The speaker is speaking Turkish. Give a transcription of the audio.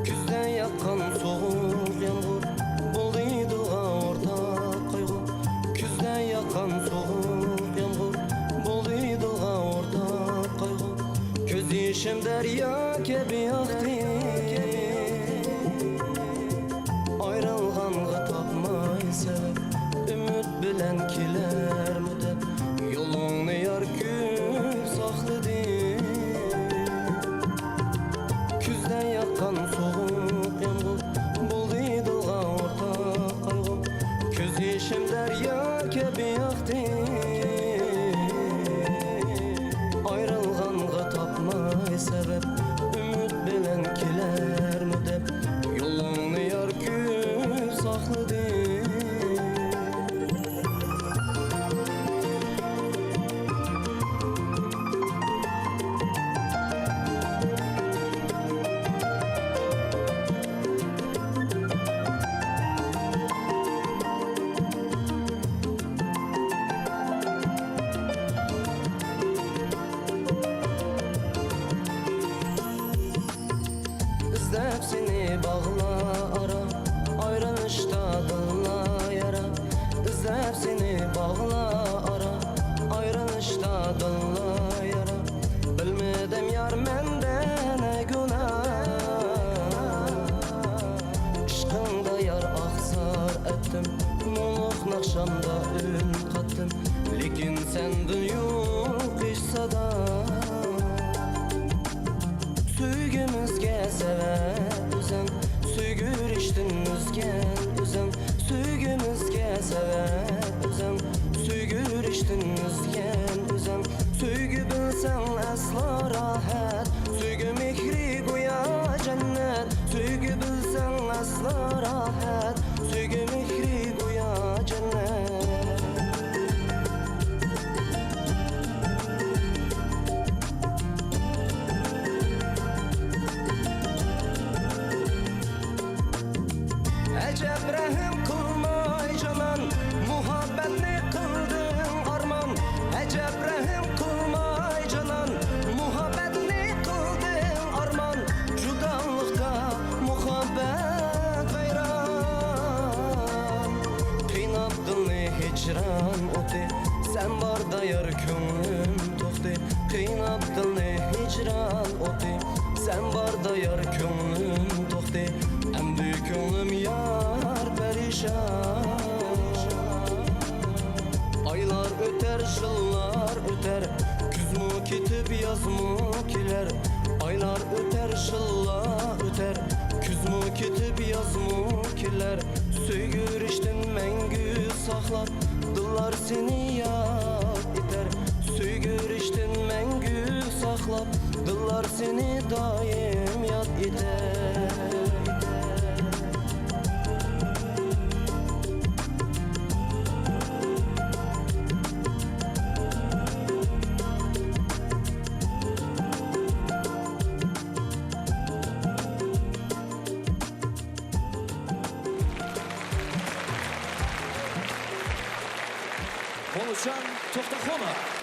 Küzden yakan soğuk yağmur bulduydu ortak kaygı. Küzden yakan soğuk yağmur bulduydu ortak kaygı. Göz yaşım derya gibi aktı. Ayrılganға tapmay sebep, ümit bilen kiler müddet. Yolunu yar küp sakladı. Küzden yakan soğuk yağmur bulduydu ortak kaygı. Göz yaşım derya gibi aktı. Ayrılganға tapmay sebep, ümit bilen kiler müddet. Yolunu yar küp sakladı. İzlep seni bağla ara, ayrılışta dınla yara. İzlep seni bağla ara, ayrılışta dınla yara. Bilmedim yar mende ne günah. Işkında yar aksar ettim, muluq nakşamda ün kattım. Lekin sendin yok hiç sada. Süygümüzge sebep özüm, süygürüştün üzgen özüm. Süygümüzge sebep özüm, süygürüştün üzgen özüm. Süygü bilsen asla rahat, süygü mihri goya cennet. Süygü bilsen asla rahat, süygü mihri goya cennet. Ecep rahim kılmay canan, muhabbetni kıldın arman. Ecep rahim kılmay canan, muhabbetni kıldın arman. Judanlıkta muhabbet gayran. Kıynaptın hicran oti, sen barda yar könlüm toxti. Kıynaptın hicran oti, sen barda yar könlüm toxti. En büyük könlüm yar perişan. Aylar öter, yıllar öter, küz mü ketip yaz mı keler. Aylar öter, yıllar öter, küz mü ketip yaz mı keler. Süygürüştün mengü saxlap, dıllar seni yad iter. Süygürüştün mengü saxlap, dıllar seni daim yad iter. Oğuzhan Toxtaxonov.